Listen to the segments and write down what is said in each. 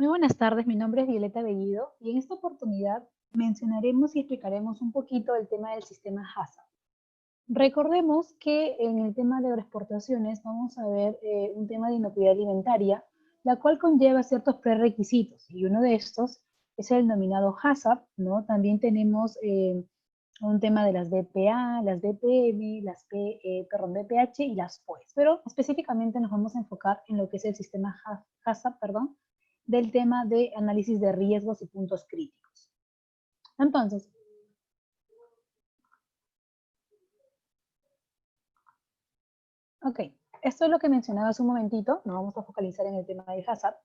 Muy buenas tardes, mi nombre es Violeta Bellido y en esta oportunidad mencionaremos y explicaremos un poquito el tema del sistema HACCP. Recordemos que en el tema de agroexportaciones vamos a ver un tema de inocuidad alimentaria, la cual conlleva ciertos prerequisitos y uno de estos es el denominado HACCP, ¿no? También tenemos un tema de las BPA, las BPM, las BPH y las POEs, pero específicamente nos vamos a enfocar en lo que es el sistema HACCP, del tema de análisis de riesgos y puntos críticos. Entonces, ok, esto es lo que mencionaba hace un momentito, nos vamos a focalizar en el tema del HACCP.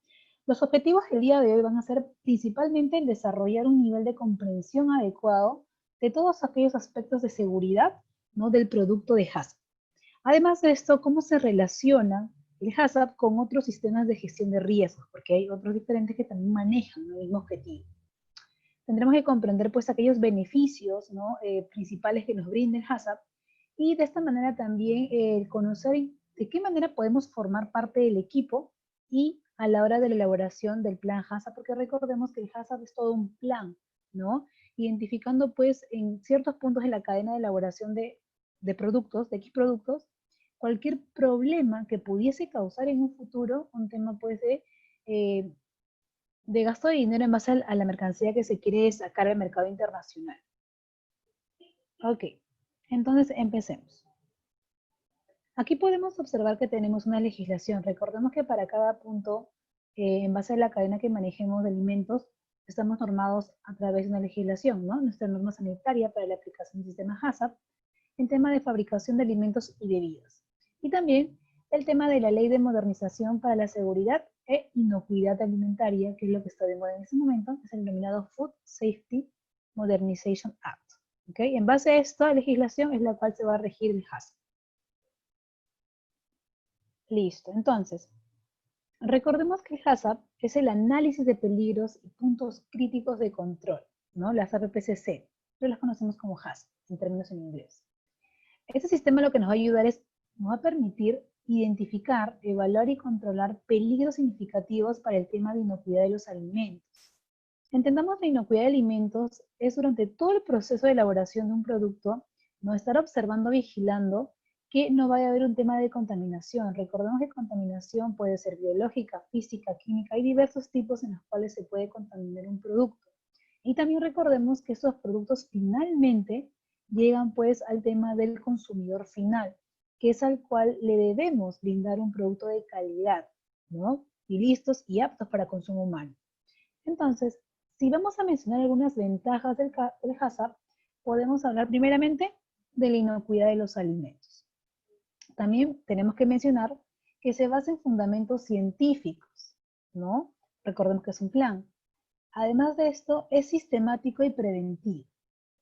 Los objetivos del día de hoy van a ser principalmente el desarrollar un nivel de comprensión adecuado de todos aquellos aspectos de seguridad, ¿no?, del producto de HACCP. Además de esto, cómo se relaciona el HACCP con otros sistemas de gestión de riesgos, porque hay otros diferentes que también manejan el mismo objetivo. Tendremos que comprender pues aquellos beneficios, ¿no?, principales que nos brinda el HACCP y de esta manera también conocer de qué manera podemos formar parte del equipo y a la hora de la elaboración del plan HACCP, porque recordemos que el HACCP es todo un plan, ¿no? Identificando pues en ciertos puntos de la cadena de elaboración de productos, de X productos, cualquier problema que pudiese causar en un futuro un tema pues de gasto de dinero en base a la mercancía que se quiere sacar al mercado internacional. Ok, entonces empecemos. Aquí podemos observar que tenemos una legislación. Recordemos que para cada punto, en base a la cadena que manejemos de alimentos, estamos normados a través de una legislación, ¿no? Nuestra norma sanitaria para la aplicación del sistema HACCP, en tema de fabricación de alimentos y bebidas. Y también el tema de la Ley de Modernización para la Seguridad e Inocuidad Alimentaria, que es lo que está de moda en este momento, es el denominado Food Safety Modernization Act. ¿Okay? En base a esta legislación es la cual se va a regir el HACCP. Listo, entonces, recordemos que el HACCP es el análisis de peligros y puntos críticos de control, ¿no? Las APPCC, pero las conocemos como HACCP, en términos en inglés. Este sistema lo que nos va a ayudar es, nos va a permitir identificar, evaluar y controlar peligros significativos para el tema de inocuidad de los alimentos. Entendamos la inocuidad de alimentos es durante todo el proceso de elaboración de un producto, no estar observando, vigilando que no vaya a haber un tema de contaminación. Recordemos que contaminación puede ser biológica, física, química, hay diversos tipos en los cuales se puede contaminar un producto. Y también recordemos que esos productos finalmente llegan pues al tema del consumidor final, que es al cual le debemos brindar un producto de calidad, ¿no? Y listos y aptos para consumo humano. Entonces, si vamos a mencionar algunas ventajas del HACCP, podemos hablar primeramente de la inocuidad de los alimentos. También tenemos que mencionar que se basa en fundamentos científicos, ¿no? Recordemos que es un plan. Además de esto, es sistemático y preventivo,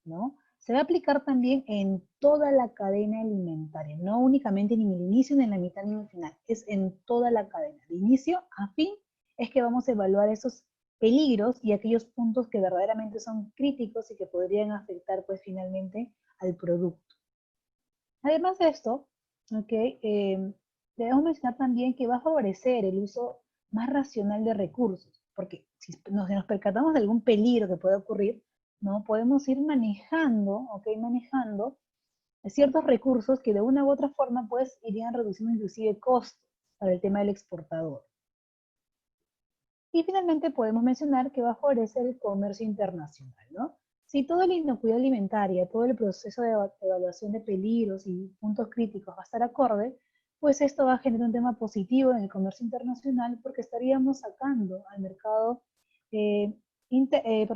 ¿no? Se va a aplicar también en toda la cadena alimentaria, no únicamente ni en el inicio, ni en la mitad, ni en el final, es en toda la cadena. De inicio a fin es que vamos a evaluar esos peligros y aquellos puntos que verdaderamente son críticos y que podrían afectar pues finalmente al producto. Además de esto, okay, debemos mencionar también que va a favorecer el uso más racional de recursos, porque si nos percatamos de algún peligro que pueda ocurrir, ¿no? Podemos ir manejando, okay, manejando ciertos recursos que de una u otra forma pues irían reduciendo inclusive costos para el tema del exportador. Y finalmente podemos mencionar que va a favorecer el comercio internacional, ¿no? Si toda la inocuidad alimentaria, todo el proceso de evaluación de peligros y puntos críticos va a estar acorde, pues esto va a generar un tema positivo en el comercio internacional porque estaríamos sacando al mercado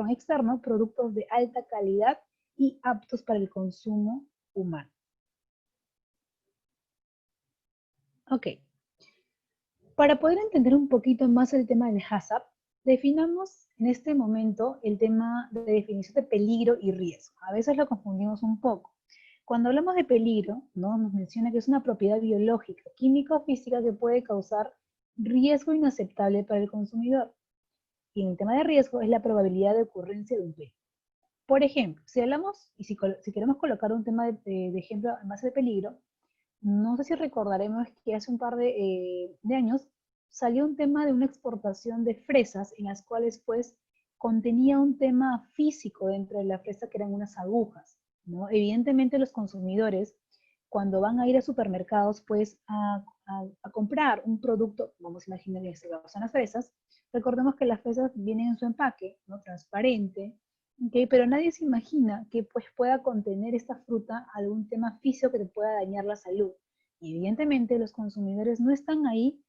externo productos de alta calidad y aptos para el consumo humano. Ok. Para poder entender un poquito más el tema del HACCP, definamos en este momento el tema de definición de peligro y riesgo. A veces lo confundimos un poco. Cuando hablamos de peligro, ¿no?, nos menciona que es una propiedad biológica, química o física que puede causar riesgo inaceptable para el consumidor. Y en el tema de riesgo es la probabilidad de ocurrencia de un peligro. Por ejemplo, si hablamos, y si queremos colocar un tema de ejemplo en base de peligro, no sé si recordaremos que hace un par de años salió un tema de una exportación de fresas en las cuales pues contenía un tema físico dentro de la fresa que eran unas agujas, ¿no? Evidentemente los consumidores cuando van a ir a supermercados pues a comprar un producto, vamos a imaginar que son las fresas, recordemos que las fresas vienen en su empaque, ¿no? Transparente, ¿okay? Pero nadie se imagina que pues pueda contener esta fruta algún tema físico que te pueda dañar la salud. Y evidentemente los consumidores no están ahí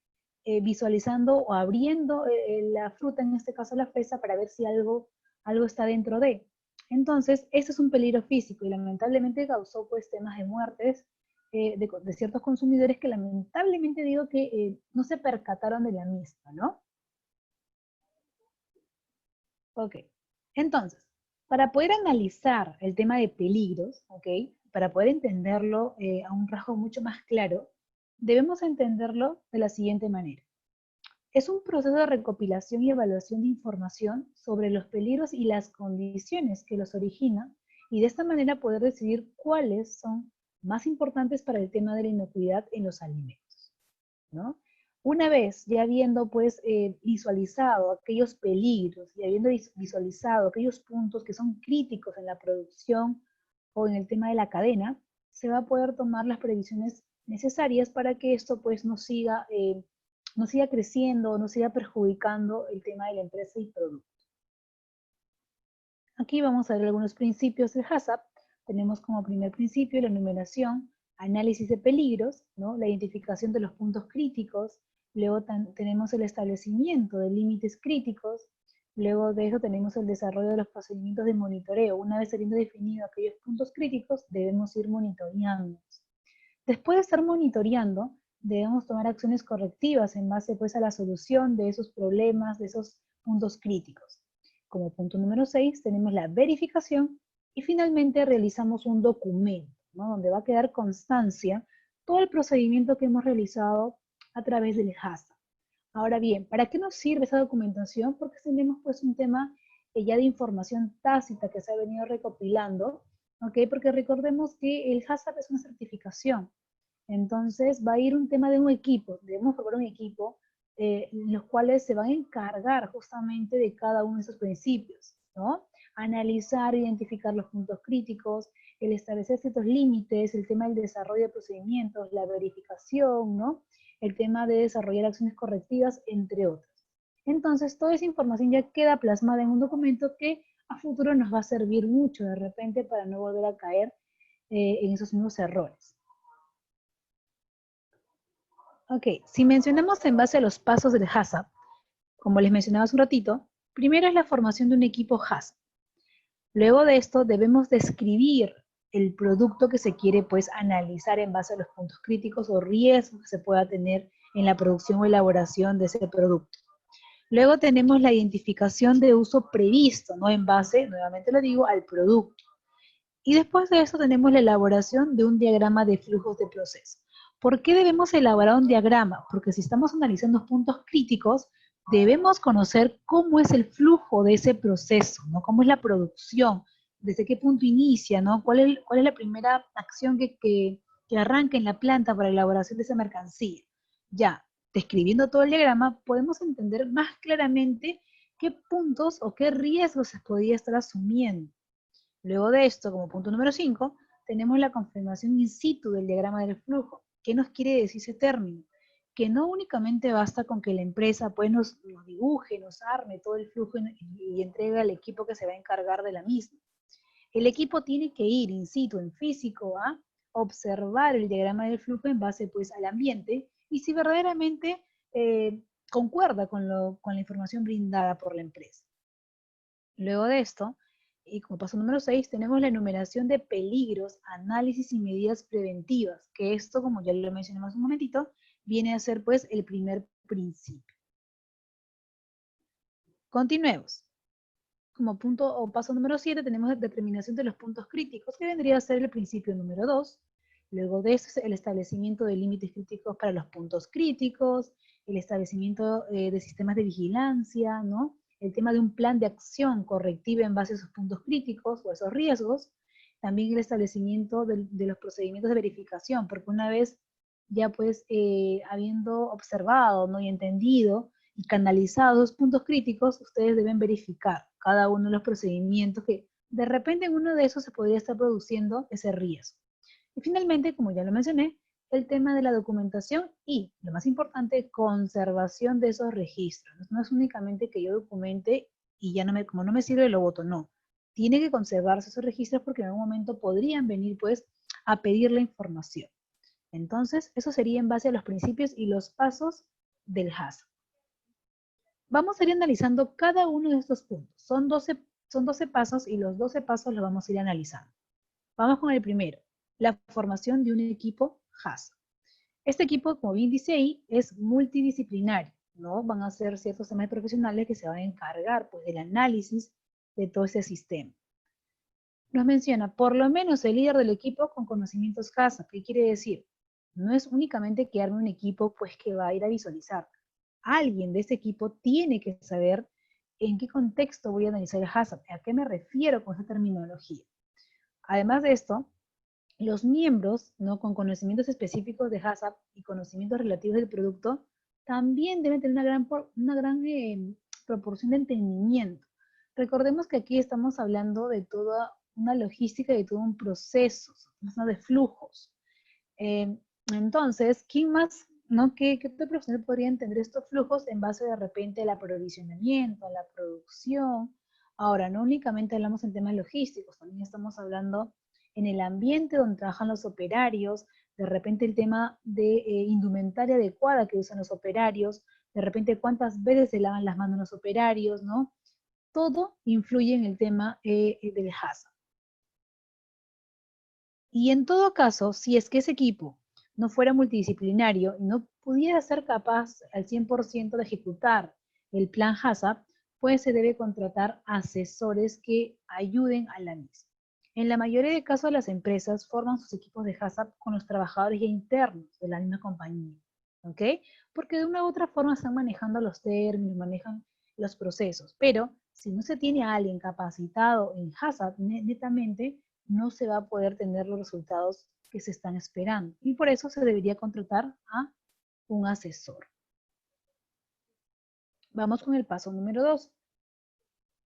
visualizando o abriendo la fruta, en este caso la fresa, para ver si algo está dentro de. Entonces, este es un peligro físico y lamentablemente causó pues temas de muertes de ciertos consumidores que lamentablemente digo que no se percataron de la misma, ¿no? Ok, entonces, para poder analizar el tema de peligros, ¿ok? Para poder entenderlo a un rasgo mucho más claro, debemos entenderlo de la siguiente manera. Es un proceso de recopilación y evaluación de información sobre los peligros y las condiciones que los originan y de esta manera poder decidir cuáles son más importantes para el tema de la inocuidad en los alimentos, ¿no? Una vez ya habiendo pues visualizado aquellos peligros y habiendo visualizado aquellos puntos que son críticos en la producción o en el tema de la cadena, se va a poder tomar las previsiones necesarias para que esto pues no siga creciendo, no siga perjudicando el tema de la empresa y producto. Aquí vamos a ver algunos principios del HACCP. Tenemos como primer principio la enumeración, análisis de peligros, ¿no? La identificación de los puntos críticos, luego tenemos el establecimiento de límites críticos, luego de eso tenemos el desarrollo de los procedimientos de monitoreo. Una vez habiendo definido aquellos puntos críticos, debemos ir monitoreando. Después de estar monitoreando, debemos tomar acciones correctivas en base pues a la solución de esos problemas, de esos puntos críticos. Como punto número 6 tenemos la verificación y finalmente realizamos un documento, ¿no? Donde va a quedar constancia todo el procedimiento que hemos realizado a través del HACCP. Ahora bien, ¿para qué nos sirve esa documentación? Porque tenemos pues un tema ya de información tácita que se ha venido recopilando, ¿ok? Porque recordemos que el HACCP es una certificación. Entonces va a ir un tema de un equipo, debemos formar un equipo los cuales se van a encargar justamente de cada uno de esos principios, ¿no? Analizar, identificar los puntos críticos, el establecer ciertos límites, el tema del desarrollo de procedimientos, la verificación, ¿no? El tema de desarrollar acciones correctivas, entre otros. Entonces, toda esa información ya queda plasmada en un documento que a futuro nos va a servir mucho de repente para no volver a caer en esos mismos errores. Ok, si mencionamos en base a los pasos del HACCP, como les mencionaba hace un ratito, primero es la formación de un equipo HACCP. Luego de esto debemos describir el producto que se quiere pues analizar en base a los puntos críticos o riesgos que se pueda tener en la producción o elaboración de ese producto. Luego tenemos la identificación de uso previsto, ¿no? En base, nuevamente lo digo, al producto. Y después de eso tenemos la elaboración de un diagrama de flujos de proceso. ¿Por qué debemos elaborar un diagrama? Porque si estamos analizando puntos críticos, debemos conocer cómo es el flujo de ese proceso, ¿no? Cómo es la producción, desde qué punto inicia, ¿no? ¿Cuál es la primera acción que arranca en la planta para la elaboración de esa mercancía? Ya, describiendo todo el diagrama, podemos entender más claramente qué puntos o qué riesgos se podría estar asumiendo. Luego de esto, como punto número 5, tenemos la confirmación in situ del diagrama del flujo. ¿Qué nos quiere decir ese término? Que no únicamente basta con que la empresa pues, nos dibuje, nos arme todo el flujo y entregue al equipo que se va a encargar de la misma. El equipo tiene que ir in situ, en físico, a observar el diagrama del flujo en base pues, al ambiente y si verdaderamente concuerda con la información brindada por la empresa. Luego de esto, y como paso número 6, tenemos la enumeración de peligros, análisis y medidas preventivas, que esto, como ya lo mencionamos hace un momentito, viene a ser pues el primer principio. Continuemos. Como punto o paso número 7 tenemos la determinación de los puntos críticos, que vendría a ser el principio número 2. Luego de eso, el establecimiento de límites críticos para los puntos críticos, el establecimiento de sistemas de vigilancia, ¿no? El tema de un plan de acción correctiva en base a esos puntos críticos o esos riesgos. También el establecimiento de los procedimientos de verificación, porque una vez ya pues habiendo observado, ¿no? Y entendido y canalizado los puntos críticos, ustedes deben verificar cada uno de los procedimientos que de repente en uno de esos se podría estar produciendo ese riesgo. Y finalmente, como ya lo mencioné, el tema de la documentación y, lo más importante, conservación de esos registros. No es únicamente que yo documente y ya como no me sirve lo voto, no. Tiene que conservarse esos registros porque en algún momento podrían venir pues a pedir la información. Entonces, eso sería en base a los principios y los pasos del HACCP. Vamos a ir analizando cada uno de estos puntos. Son 12 pasos y los 12 pasos los vamos a ir analizando. Vamos con el primero, la formación de un equipo HACCP. Este equipo, como bien dice ahí, es multidisciplinario, ¿no? Van a ser ciertos temas profesionales que se van a encargar pues, del análisis de todo ese sistema. Nos menciona, por lo menos el líder del equipo con conocimientos HACCP. ¿Qué quiere decir? No es únicamente que arme un equipo pues, que va a ir a visualizar. Alguien de ese equipo tiene que saber en qué contexto voy a analizar el HACCP, a qué me refiero con esa terminología. Además de esto, los miembros, ¿no? Con conocimientos específicos de HACCP y conocimientos relativos del producto también deben tener una gran proporción de entendimiento. Recordemos que aquí estamos hablando de toda una logística y de todo un proceso, ¿no? De flujos. Entonces, ¿quién más, no? ¿Qué otro profesional podría entender estos flujos en base de repente al aprovisionamiento, a la producción? Ahora, no únicamente hablamos en temas logísticos, también estamos hablando en el ambiente donde trabajan los operarios, de repente el tema de indumentaria adecuada que usan los operarios, de repente cuántas veces se lavan las manos los operarios, ¿no? Todo influye en el tema del HACCP. Y en todo caso, si es que ese equipo no fuera multidisciplinario y no pudiera ser capaz al 100% de ejecutar el plan HACCP, pues se debe contratar asesores que ayuden a la misma. En la mayoría de casos, las empresas forman sus equipos de HACCP con los trabajadores ya internos de la misma compañía, ¿ok? Porque de una u otra forma están manejando los términos, manejan los procesos, pero si no se tiene a alguien capacitado en HACCP netamente, no se va a poder tener los resultados que se están esperando. Y por eso se debería contratar a un asesor. Vamos con el paso número 2.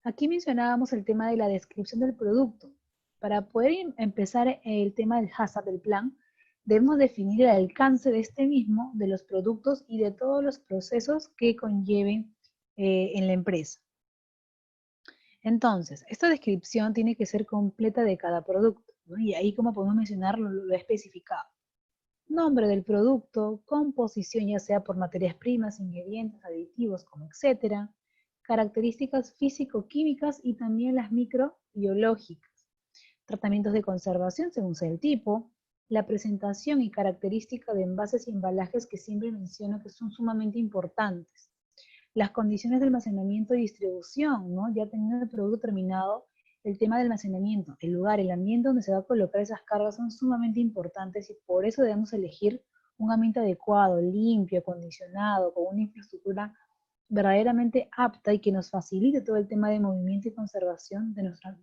Aquí mencionábamos el tema de la descripción del producto. Para poder empezar el tema del HACCP del plan, debemos definir el alcance de este mismo, de los productos y de todos los procesos que conlleven en la empresa. Entonces, esta descripción tiene que ser completa de cada producto, ¿no? Y ahí, como podemos mencionar, lo he especificado. Nombre del producto, composición ya sea por materias primas, ingredientes, aditivos, como etcétera, características físico-químicas y también las microbiológicas, tratamientos de conservación según sea el tipo, la presentación y característica de envases y embalajes que siempre menciono que son sumamente importantes, las condiciones de almacenamiento y distribución, ¿no? Ya teniendo el producto terminado, el tema del almacenamiento, el lugar, el ambiente donde se va a colocar esas cargas son sumamente importantes y por eso debemos elegir un ambiente adecuado, limpio, acondicionado, con una infraestructura verdaderamente apta y que nos facilite todo el tema de movimiento y conservación de nuestros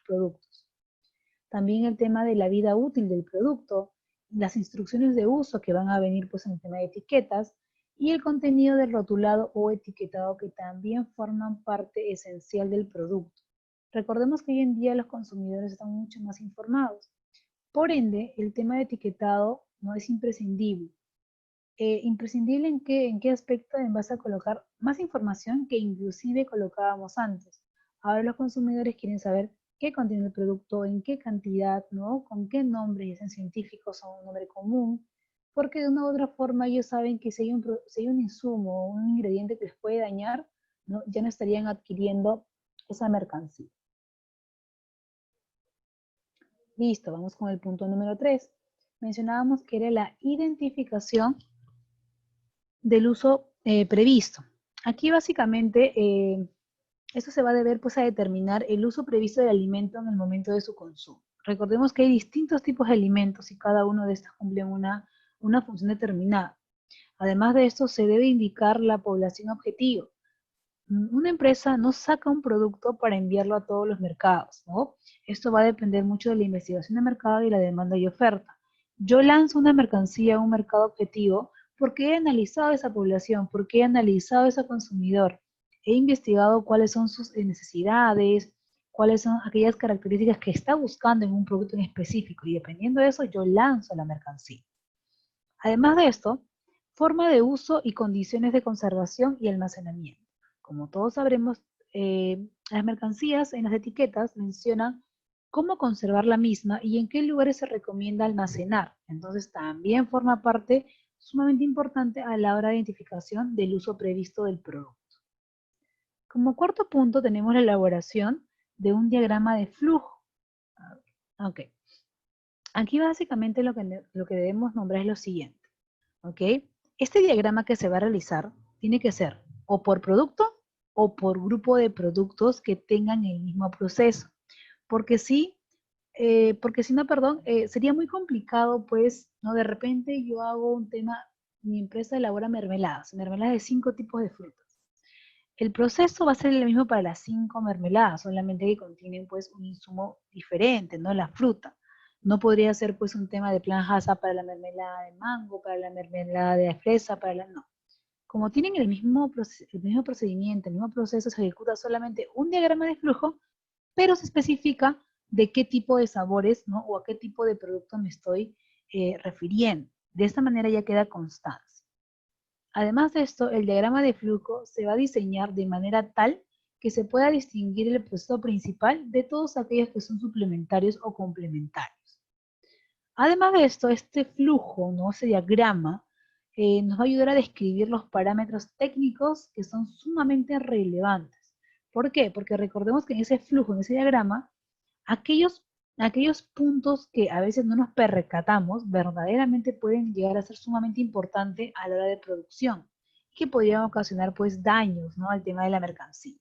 productos. También el tema de la vida útil del producto, las instrucciones de uso que van a venir pues en el tema de etiquetas, y el contenido del rotulado o etiquetado que también forman parte esencial del producto. Recordemos que hoy en día los consumidores están mucho más informados. Por ende, el tema de etiquetado no es imprescindible. ¿Imprescindible en qué aspecto? En base a colocar más información que inclusive colocábamos antes. Ahora los consumidores quieren saber qué contiene el producto, en qué cantidad, ¿no? Con qué nombre, ya sean científicos o un nombre común, porque de una u otra forma ellos saben que si hay un insumo o un ingrediente que les puede dañar, ¿no? Ya no estarían adquiriendo esa mercancía. Listo, vamos con el punto número 3. Mencionábamos que era la identificación del uso previsto. Aquí básicamente esto se va a deber pues, a determinar el uso previsto del alimento en el momento de su consumo. Recordemos que hay distintos tipos de alimentos y cada uno de estos cumple una función determinada. Además de esto, se debe indicar la población objetivo. Una empresa no saca un producto para enviarlo a todos los mercados, ¿no? Esto va a depender mucho de la investigación de mercado y la demanda y oferta. Yo lanzo una mercancía a un mercado objetivo porque he analizado esa población, porque he analizado ese consumidor, he investigado cuáles son sus necesidades, cuáles son aquellas características que está buscando en un producto en específico y dependiendo de eso yo lanzo la mercancía. Además de esto, forma de uso y condiciones de conservación y almacenamiento. Como todos sabremos, las mercancías en las etiquetas mencionan cómo conservar la misma y en qué lugares se recomienda almacenar. Entonces también forma parte sumamente importante a la hora de identificación del uso previsto del producto. Como cuarto punto tenemos la elaboración de un diagrama de flujo. Ok. Aquí básicamente lo que debemos nombrar es lo siguiente. ¿Ok? Este diagrama que se va a realizar tiene que ser o por producto o por grupo de productos que tengan el mismo proceso. Porque porque si no, perdón, sería muy complicado, pues, ¿no? De repente yo hago un tema, mi empresa elabora mermeladas de 5 tipos de frutas. El proceso va a ser el mismo para las 5 mermeladas, solamente que contienen, pues, un insumo diferente, ¿no? La fruta. No podría ser, pues, un tema de plan Hasa para la mermelada de mango, para la mermelada de fresa, para la... No. Como tienen el mismo procedimiento, el mismo proceso, se ejecuta solamente un diagrama de flujo, pero se especifica de qué tipo de sabores, ¿no? O a qué tipo de producto me estoy refiriendo. De esta manera ya queda constancia. Además de esto, el diagrama de flujo se va a diseñar de manera tal que se pueda distinguir el proceso principal de todos aquellos que son suplementarios o complementarios. Además de esto, este flujo, ¿no? Ese diagrama, nos va a ayudar a describir los parámetros técnicos que son sumamente relevantes. ¿Por qué? Porque recordemos que en ese flujo, en ese diagrama, aquellos, aquellos puntos que a veces no nos percatamos verdaderamente pueden llegar a ser sumamente importantes a la hora de producción y que podrían ocasionar pues daños, ¿no? Al tema de la mercancía.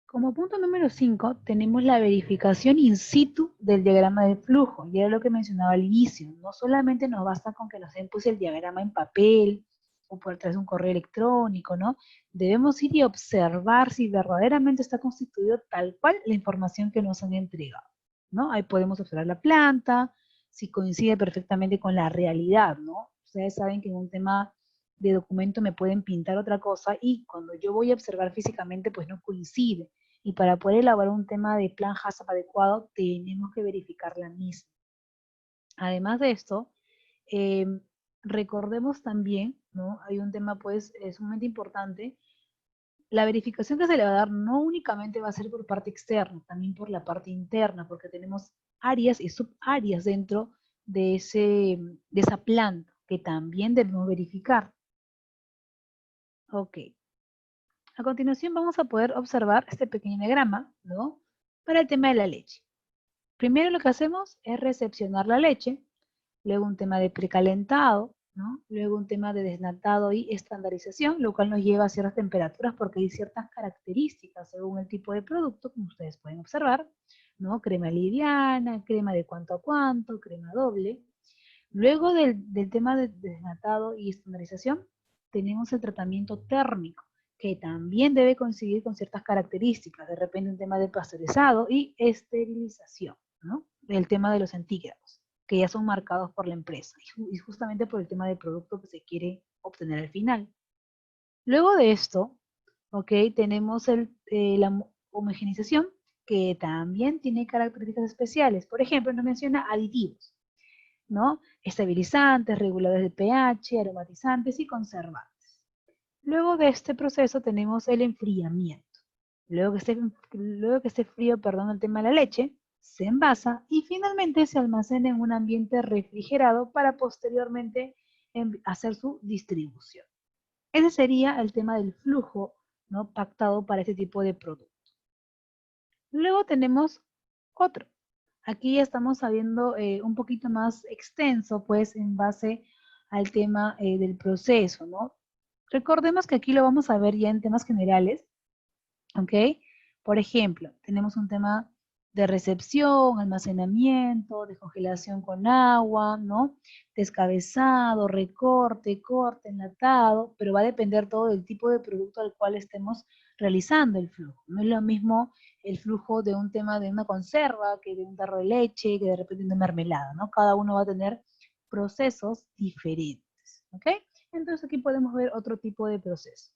Como punto número 5 tenemos la verificación in situ del diagrama de flujo, y era lo que mencionaba al inicio. No solamente nos basta con que nos den pues, el diagrama en papel o por través de un correo electrónico, ¿no? Debemos ir y observar si verdaderamente está constituido tal cual la información que nos han entregado, ¿no? Ahí podemos observar la planta, si coincide perfectamente con la realidad, ¿no? Ustedes saben que en un tema de documento me pueden pintar otra cosa y cuando yo voy a observar físicamente pues no coincide. Y para poder elaborar un tema de plan HACCP adecuado, tenemos que verificar la misma. Además de esto, eh, recordemos también, ¿no? Hay un tema, pues, sumamente importante. La verificación que se le va a dar no únicamente va a ser por parte externa, también por la parte interna, porque tenemos áreas y subáreas dentro de esa planta que también debemos verificar. Ok. A continuación vamos a poder observar este pequeño diagrama, ¿no? Para el tema de la leche. Primero lo que hacemos es recepcionar la leche, luego un tema de precalentado, ¿no? Luego un tema de desnatado y estandarización, lo cual nos lleva a ciertas temperaturas porque hay ciertas características según el tipo de producto, como ustedes pueden observar, ¿no? Crema liviana, crema de cuanto a cuanto, crema doble. Luego del tema de desnatado y estandarización, tenemos el tratamiento térmico, que también debe coincidir con ciertas características, de repente un tema de pasteurizado y esterilización, ¿no? El tema de los antígenos, que ya son marcados por la empresa, y justamente por el tema del producto que se quiere obtener al final. Luego de esto, ¿ok? Tenemos la homogenización, que también tiene características especiales. Por ejemplo, nos menciona aditivos, ¿no? Estabilizantes, reguladores de pH, aromatizantes y conservantes. Luego de este proceso tenemos el enfriamiento. Luego que esté frío, perdón, el tema de la leche, se envasa y finalmente se almacena en un ambiente refrigerado para posteriormente hacer su distribución. Ese sería el tema del flujo, ¿no? Pactado para este tipo de producto. Luego tenemos otro. Aquí ya estamos sabiendo un poquito más extenso, pues, en base al tema del proceso, ¿no? Recordemos que aquí lo vamos a ver ya en temas generales, ¿ok? Por ejemplo, tenemos un tema de recepción, almacenamiento, descongelación con agua, ¿no? Descabezado, recorte, corte, enlatado, pero va a depender todo del tipo de producto al cual estemos realizando el flujo. No es lo mismo el flujo de un tema de una conserva que de un tarro de leche, que de repente de una mermelada, ¿no? Cada uno va a tener procesos diferentes, ¿ok? Entonces aquí podemos ver otro tipo de proceso.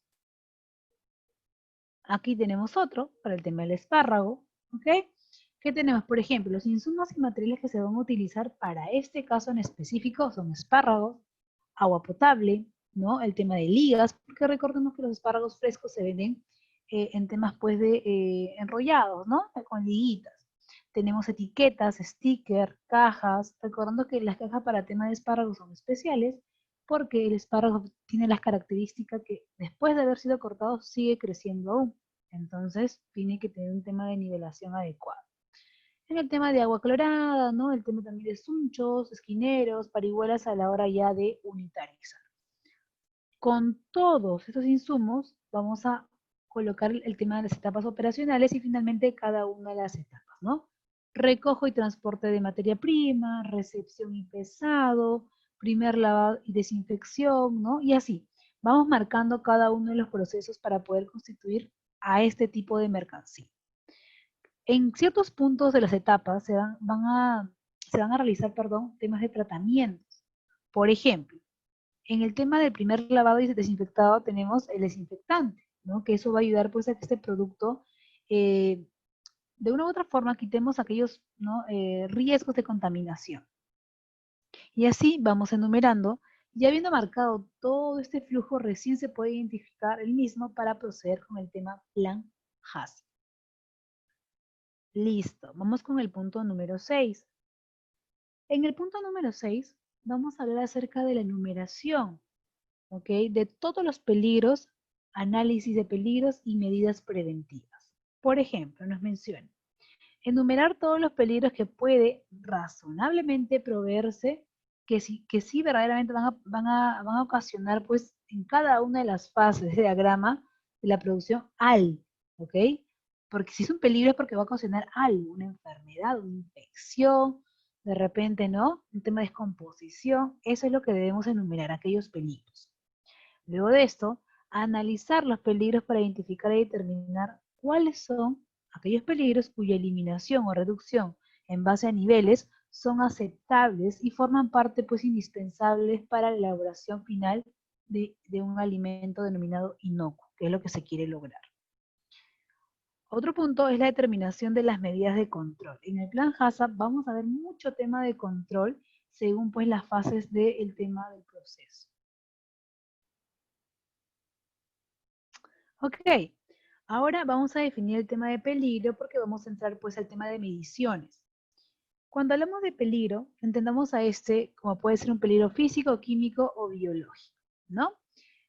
Aquí tenemos otro para el tema del espárrago, ¿ok? ¿Qué tenemos? Por ejemplo, los insumos y materiales que se van a utilizar para este caso en específico son espárragos, agua potable, ¿no? El tema de ligas, porque recordemos que los espárragos frescos se venden en temas pues de enrollados, ¿no? Con liguitas. Tenemos etiquetas, stickers, cajas, recordando que las cajas para tema de espárragos son especiales, porque el espárrago tiene las características que después de haber sido cortado sigue creciendo aún. Entonces tiene que tener un tema de nivelación adecuado. En el tema de agua clorada, ¿no? El tema también de sunchos, esquineros, parihuelas a la hora ya de unitarizar. Con todos estos insumos vamos a colocar el tema de las etapas operacionales y finalmente cada una de las etapas, ¿no? Recojo y transporte de materia prima, recepción y pesado, primer lavado y desinfección, ¿no? Y así, vamos marcando cada uno de los procesos para poder constituir a este tipo de mercancía. En ciertos puntos de las etapas se van a realizar, temas de tratamientos. Por ejemplo, en el tema del primer lavado y desinfectado tenemos el desinfectante, ¿no? Que eso va a ayudar pues a que este producto de una u otra forma quitemos aquellos, ¿no? Riesgos de contaminación. Y así vamos enumerando, y habiendo marcado todo este flujo, recién se puede identificar el mismo para proceder con el tema plan HACCP. Listo, vamos con el punto número 6. En el punto número 6 vamos a hablar acerca de la enumeración, ¿ok? De todos los peligros, análisis de peligros y medidas preventivas. Por ejemplo, nos menciona, enumerar todos los peligros que puede razonablemente proveerse que sí verdaderamente van a ocasionar pues en cada una de las fases de diagrama de la producción ¿ok? Porque si es un peligro es porque va a ocasionar algo, una enfermedad, una infección, de repente, ¿no? Un tema de descomposición, eso es lo que debemos enumerar, aquellos peligros. Luego de esto, analizar los peligros para identificar y determinar cuáles son aquellos peligros cuya eliminación o reducción en base a niveles son aceptables y forman parte pues indispensables para la elaboración final de un alimento denominado inocuo, que es lo que se quiere lograr. Otro punto es la determinación de las medidas de control. En el plan HACCP vamos a ver mucho tema de control según pues las fases del tema del proceso. Ok, ahora vamos a definir el tema de peligro porque vamos a entrar pues al tema de mediciones. Cuando hablamos de peligro, entendamos a este como puede ser un peligro físico, químico o biológico, ¿no?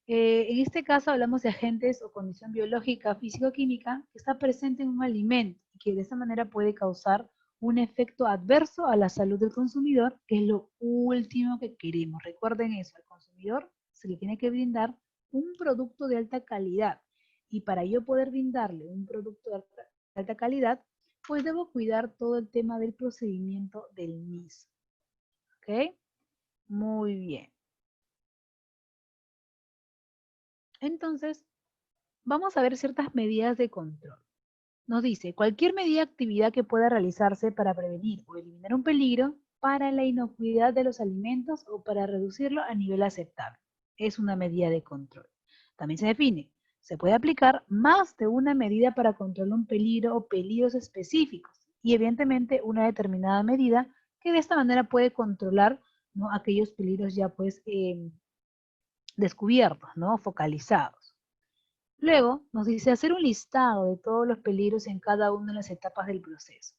En este caso hablamos de agentes o condición biológica, físico-química que está presente en un alimento y que de esa manera puede causar un efecto adverso a la salud del consumidor, que es lo último que queremos. Recuerden eso, al consumidor se le tiene que brindar un producto de alta calidad y para yo poder brindarle un producto de alta calidad, pues debo cuidar todo el tema del procedimiento del mismo. ¿Ok? Muy bien. Entonces, vamos a ver ciertas medidas de control. Nos dice, cualquier medida o actividad que pueda realizarse para prevenir o eliminar un peligro para la inocuidad de los alimentos o para reducirlo a nivel aceptable. Es una medida de control. También se define, se puede aplicar más de una medida para controlar un peligro o peligros específicos y evidentemente una determinada medida que de esta manera puede controlar, ¿no? Aquellos peligros ya pues descubiertos, ¿no? Focalizados. Luego nos dice hacer un listado de todos los peligros en cada una de las etapas del proceso.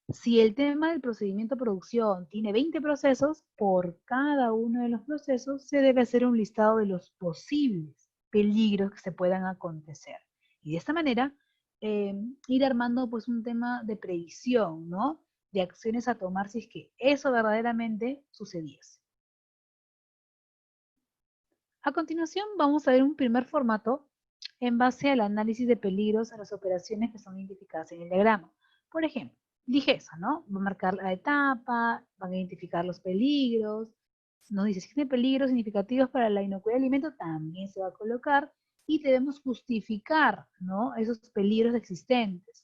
Si el tema del procedimiento de producción tiene 20 procesos, por cada uno de los procesos se debe hacer un listado de los posibles peligros que se puedan acontecer. Y de esta manera ir armando pues un tema de previsión, ¿no? De acciones a tomar si es que eso verdaderamente sucediese. A continuación vamos a ver un primer formato en base al análisis de peligros a las operaciones que son identificadas en el diagrama. Por ejemplo, Ligeza, ¿no? Va a marcar la etapa, van a identificar los peligros. Nos dice, si tiene peligros significativos para la inocuidad del alimento, también se va a colocar y debemos justificar, ¿no? Esos peligros existentes.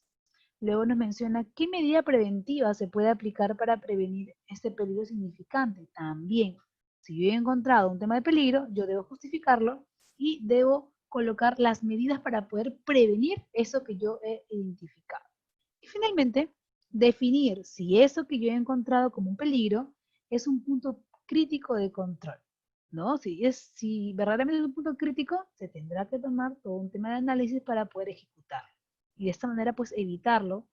Luego nos menciona qué medida preventiva se puede aplicar para prevenir este peligro significante. También, si yo he encontrado un tema de peligro, yo debo justificarlo y debo colocar las medidas para poder prevenir eso que yo he identificado. Y finalmente, definir si eso que yo he encontrado como un peligro es un punto crítico de control, ¿no? Si verdaderamente es un punto crítico, se tendrá que tomar todo un tema de análisis para poder ejecutarlo. Y de esta manera, pues, evitarlo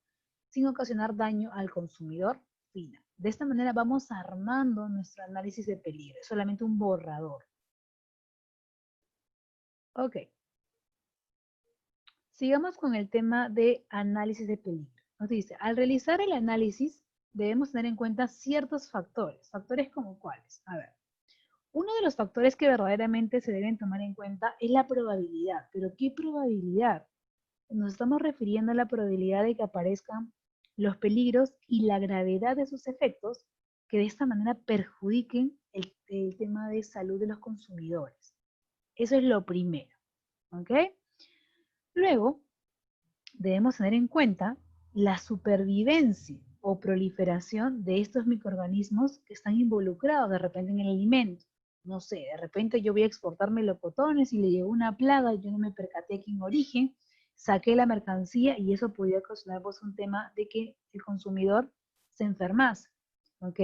sin ocasionar daño al consumidor final. De esta manera vamos armando nuestro análisis de peligro, es solamente un borrador. Ok, sigamos con el tema de análisis de peligro. Nos dice, al realizar el análisis debemos tener en cuenta ciertos factores. ¿Factores como cuáles? A ver, uno de los factores que verdaderamente se deben tomar en cuenta es la probabilidad. ¿Pero qué probabilidad? Nos estamos refiriendo a la probabilidad de que aparezcan los peligros y la gravedad de sus efectos que de esta manera perjudiquen el tema de salud de los consumidores. Eso es lo primero, ¿ok? Luego, debemos tener en cuenta la supervivencia o proliferación de estos microorganismos que están involucrados de repente en el alimento. No sé, de repente yo voy a exportar melocotones y le llegó una plaga y yo no me percaté aquí en origen, saqué la mercancía y eso podía ocasionar pues un tema de que el consumidor se enfermase, ¿ok?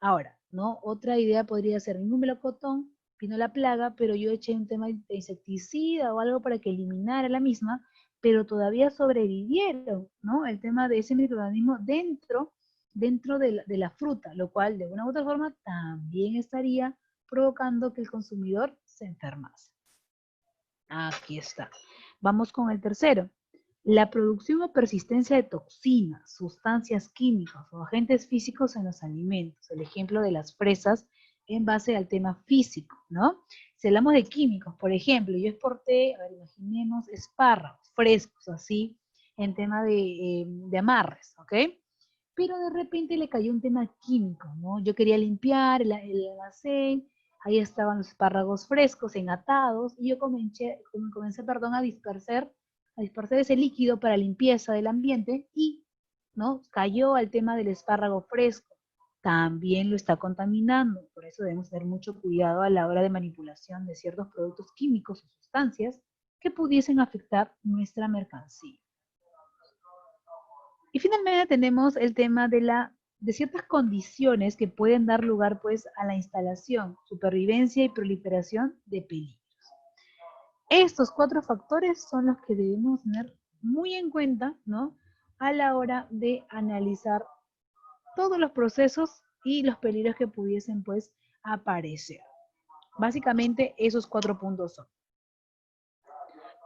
Ahora, ¿no? Otra idea podría ser ningún melocotón, vino la plaga, pero yo eché un tema de insecticida o algo para que eliminara la misma, pero todavía sobrevivieron, ¿no? El tema de ese microorganismo dentro de la fruta, lo cual de una u otra forma también estaría provocando que el consumidor se enfermase. Aquí está. Vamos con el tercero. La producción o persistencia de toxinas, sustancias químicas o agentes físicos en los alimentos. El ejemplo de las fresas en base al tema físico, ¿no? Si hablamos de químicos, por ejemplo, yo exporté, a ver, imaginemos espárragos frescos, así, en tema de amarres, ¿ok? Pero de repente le cayó un tema químico, ¿no? Yo quería limpiar el almacén, ahí estaban los espárragos frescos, enlatados, y yo comencé a dispersar ese líquido para limpieza del ambiente y, ¿no? Cayó al tema del espárrago fresco. También lo está contaminando, por eso debemos tener mucho cuidado a la hora de manipulación de ciertos productos químicos o sustancias que pudiesen afectar nuestra mercancía. Y finalmente tenemos el tema de ciertas condiciones que pueden dar lugar pues a la instalación, supervivencia y proliferación de peligros. Estos cuatro factores son los que debemos tener muy en cuenta, ¿no? A la hora de analizar todos los procesos y los peligros que pudiesen pues aparecer. Básicamente esos 4 puntos son.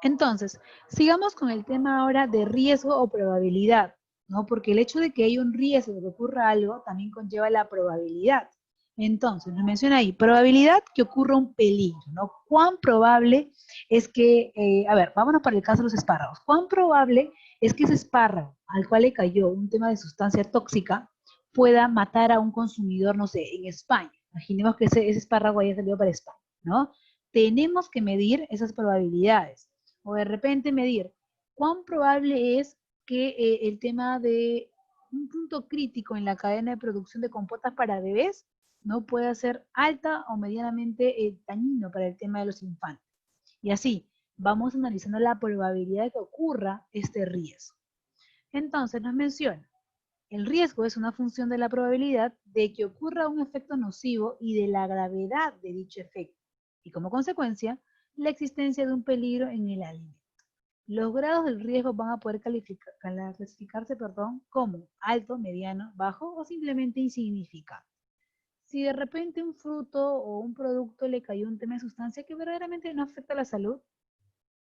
Entonces, sigamos con el tema ahora de riesgo o probabilidad, ¿no? Porque el hecho de que haya un riesgo de que ocurra algo también conlleva la probabilidad. Entonces, nos menciona ahí, probabilidad que ocurra un peligro, ¿no? ¿Cuán probable es que, a ver, vámonos para el caso de los espárragos, ¿cuán probable es que ese espárrago al cual le cayó un tema de sustancia tóxica pueda matar a un consumidor, no sé, en España? Imaginemos que ese espárrago haya salido para España, ¿no? Tenemos que medir esas probabilidades o de repente medir cuán probable es que el tema de un punto crítico en la cadena de producción de compotas para bebés no pueda ser alta o medianamente dañino para el tema de los infantes. Y así, vamos analizando la probabilidad de que ocurra este riesgo. Entonces nos menciona, el riesgo es una función de la probabilidad de que ocurra un efecto nocivo y de la gravedad de dicho efecto, y como consecuencia, la existencia de un peligro en el alimento. Los grados del riesgo van a poder clasificarse como alto, mediano, bajo o simplemente insignificante. Si de repente un fruto o un producto le cayó un tema de sustancia que verdaderamente no afecta a la salud,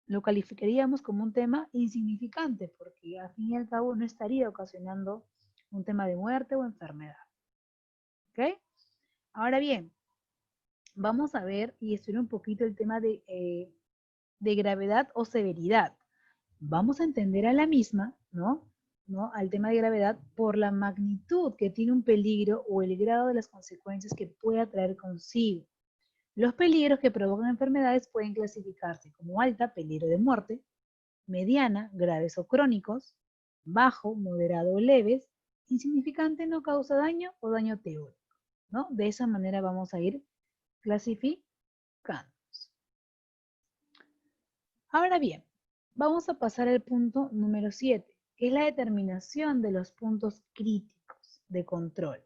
lo calificaríamos como un tema insignificante, porque al fin y al cabo no estaría ocasionando un tema de muerte o enfermedad. ¿Ok? Ahora bien, vamos a ver y estudiar un poquito el tema de gravedad o severidad. Vamos a entender a la misma, ¿no? ¿no?, al tema de gravedad por la magnitud que tiene un peligro o el grado de las consecuencias que pueda traer consigo. Los peligros que provocan enfermedades pueden clasificarse como alta, peligro de muerte; mediana, graves o crónicos; bajo, moderado o leves; insignificante, no causa daño o daño teórico, ¿no? De esa manera vamos a ir clasificando. Ahora bien, vamos a pasar al punto número 7, que es la determinación de los puntos críticos de control.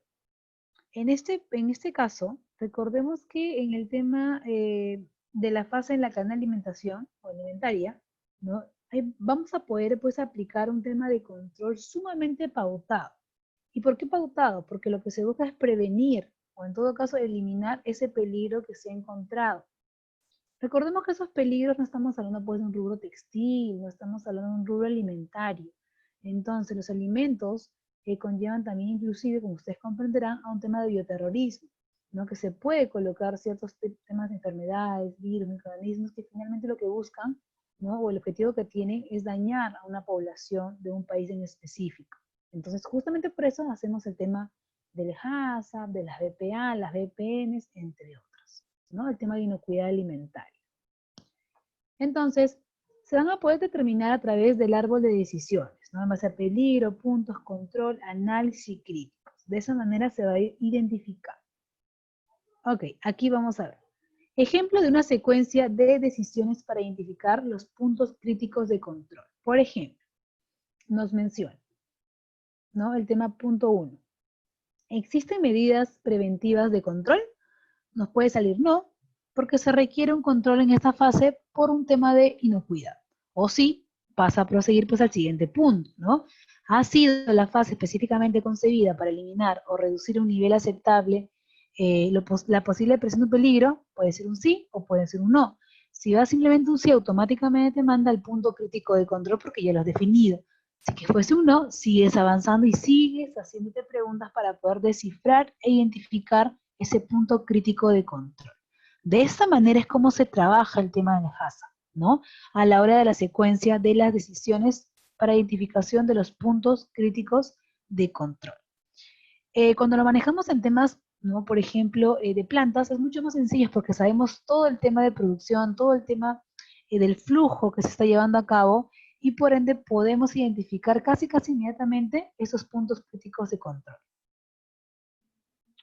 En este caso, recordemos que en el tema de la fase en la cadena de alimentación o alimentaria, ¿no?, vamos a poder pues aplicar un tema de control sumamente pautado. ¿Y por qué pautado? Porque lo que se busca es prevenir o en todo caso eliminar ese peligro que se ha encontrado. Recordemos que esos peligros no estamos hablando pues de un rubro textil, no estamos hablando de un rubro alimentario. Entonces los alimentos conllevan también inclusive, como ustedes comprenderán, a un tema de bioterrorismo, ¿no?, que se puede colocar ciertos temas de enfermedades, virus, microorganismos que finalmente lo que buscan, ¿no?, o el objetivo que tienen es dañar a una población de un país en específico. Entonces justamente por eso hacemos el tema del HACCP, de las BPA, las BPMs, entre otros, ¿no?, el tema de inocuidad alimentaria. Entonces, se van a poder determinar a través del árbol de decisiones, ¿no?, en base a peligro, puntos, control, análisis y críticos. De esa manera se va a ir identificando. Ok, aquí vamos a ver. Ejemplo de una secuencia de decisiones para identificar los puntos críticos de control. Por ejemplo, nos menciona, ¿no?, el tema punto 1. ¿Existen medidas preventivas de control? Nos puede salir no, porque se requiere un control en esta fase por un tema de inocuidad. O sí, pasa a proseguir pues al siguiente punto, ¿no? ¿Ha sido la fase específicamente concebida para eliminar o reducir un nivel aceptable la posible presión de un peligro? Puede ser un sí o puede ser un no. Si va simplemente un sí, automáticamente te manda al punto crítico de control porque ya lo has definido. Si que fuese un no, sigues avanzando y sigues haciéndote preguntas para poder descifrar e identificar ese punto crítico de control. De esta manera es como se trabaja el tema del HACCP, ¿no?, a la hora de la secuencia de las decisiones para identificación de los puntos críticos de control. Cuando lo manejamos en temas, ¿no?, por ejemplo, de plantas, es mucho más sencillo porque sabemos todo el tema de producción, todo el tema del flujo que se está llevando a cabo y por ende podemos identificar casi inmediatamente esos puntos críticos de control.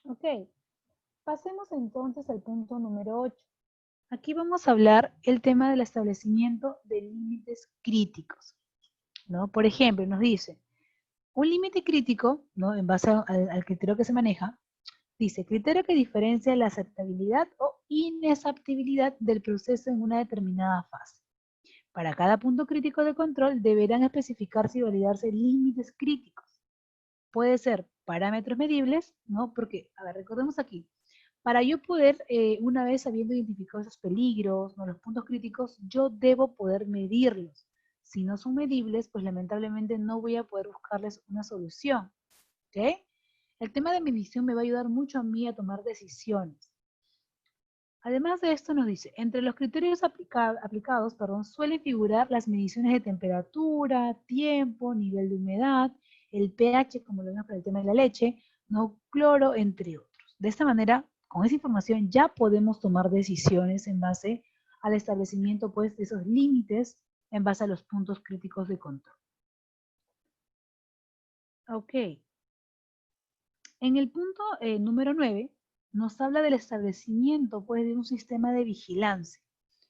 Ok, pasemos entonces al punto número 8. Aquí vamos a hablar el tema del establecimiento de límites críticos, ¿no? Por ejemplo, nos dice, un límite crítico, ¿no?, en base al criterio que se maneja, dice, criterio que diferencia la aceptabilidad o inaceptabilidad del proceso en una determinada fase. Para cada punto crítico de control deberán especificarse y validarse límites críticos. Puede ser parámetros medibles, ¿no? Porque, a ver, recordemos aquí, para yo poder, una vez habiendo identificado esos peligros, ¿no?, los puntos críticos, yo debo poder medirlos. Si no son medibles, pues lamentablemente no voy a poder buscarles una solución. ¿Ok? El tema de medición me va a ayudar mucho a mí a tomar decisiones. Además de esto nos dice, entre los criterios aplicados, suelen figurar las mediciones de temperatura, tiempo, nivel de humedad, el pH, como lo vemos para el tema de la leche, no cloro, entre otros. De esta manera, con esa información ya podemos tomar decisiones en base al establecimiento pues, de esos límites en base a los puntos críticos de control. Ok. En el punto número 9, nos habla del establecimiento pues, de un sistema de vigilancia,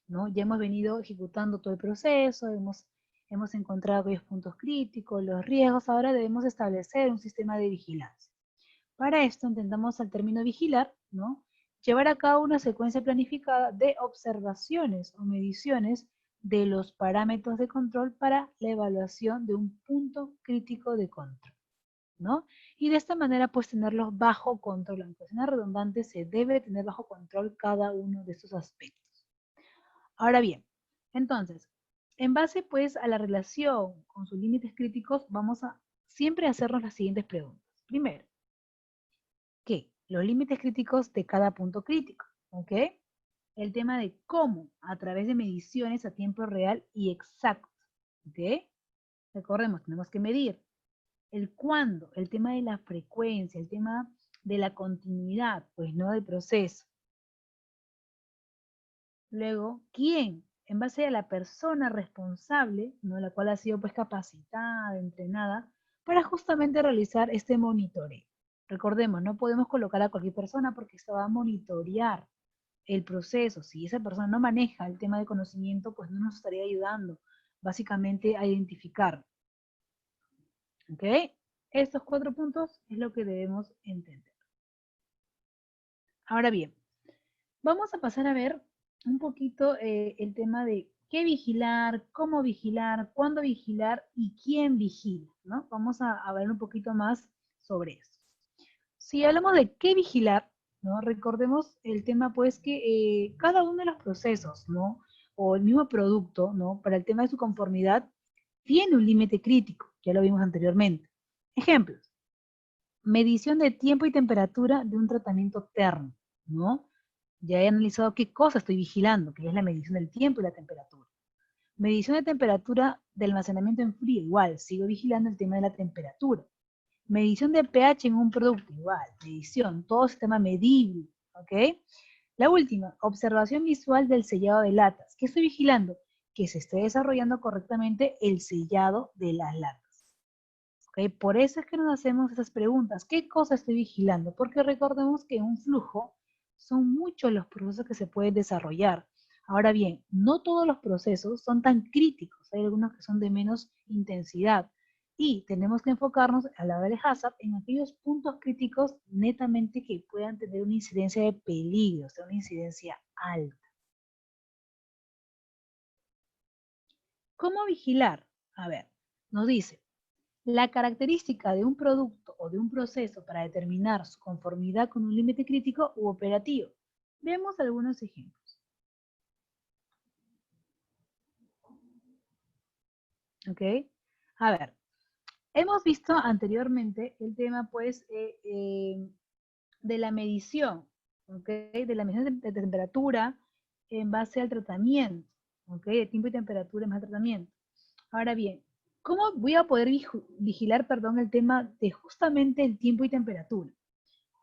¿no? Ya hemos venido ejecutando todo el proceso, hemos encontrado aquellos puntos críticos, los riesgos, ahora debemos establecer un sistema de vigilancia. Para esto intentamos al término vigilar, ¿no?, llevar a cabo una secuencia planificada de observaciones o mediciones de los parámetros de control para la evaluación de un punto crítico de control, ¿no? Y de esta manera, pues, tenerlos bajo control. Aunque sea redundante, se debe tener bajo control cada uno de estos aspectos. Ahora bien, entonces, en base, pues, a la relación con sus límites críticos, vamos a siempre hacernos las siguientes preguntas. Primero, ¿qué? Los límites críticos de cada punto crítico, ¿ok? El tema de cómo, a través de mediciones a tiempo real y exacto, ¿ok? Recordemos, tenemos que medir El cuándo, el tema de la frecuencia, el tema de la continuidad, pues no del proceso. Luego, ¿quién? En base a la persona responsable, ¿no? La cual ha sido pues capacitada, entrenada, para justamente realizar este monitoreo. Recordemos, no podemos colocar a cualquier persona porque se va a monitorear el proceso. Si esa persona no maneja el tema de conocimiento, pues no nos estaría ayudando básicamente a identificar. ¿Ok? Estos 4 puntos es lo que debemos entender. Ahora bien, vamos a pasar a ver un poquito el tema de qué vigilar, cómo vigilar, cuándo vigilar y quién vigila, ¿no? Vamos a ver un poquito más sobre eso. Si hablamos de qué vigilar, ¿no? Recordemos el tema, pues, que cada uno de los procesos, ¿no? O el mismo producto, ¿no? Para el tema de su conformidad, tiene un límite crítico, ya lo vimos anteriormente. Ejemplos, medición de tiempo y temperatura de un tratamiento termo, ¿no? Ya he analizado qué cosa estoy vigilando, que es la medición del tiempo y la temperatura. Medición de temperatura de almacenamiento en frío, igual, sigo vigilando el tema de la temperatura. Medición de pH en un producto, igual, medición, todo sistema medible, ¿ok? La última, observación visual del sellado de latas. ¿Qué estoy vigilando? Que se esté desarrollando correctamente el sellado de las latas. ¿Ok? Por eso es que nos hacemos esas preguntas. ¿Qué cosa estoy vigilando? Porque recordemos que en un flujo son muchos los procesos que se pueden desarrollar. Ahora bien, no todos los procesos son tan críticos. Hay algunos que son de menos intensidad. Y tenemos que enfocarnos a la hora de HACCP en aquellos puntos críticos netamente que puedan tener una incidencia de peligro, o sea, una incidencia alta. ¿Cómo vigilar? A ver, nos dice, la característica de un producto o de un proceso para determinar su conformidad con un límite crítico u operativo. Veamos algunos ejemplos. ¿Ok? A ver, hemos visto anteriormente el tema, pues, de la medición, ¿ok? De la medición de temperatura en base al tratamiento, ¿ok? De tiempo y temperatura en base al tratamiento. Ahora bien, ¿cómo voy a poder vigilar, perdón, el tema de justamente el tiempo y temperatura?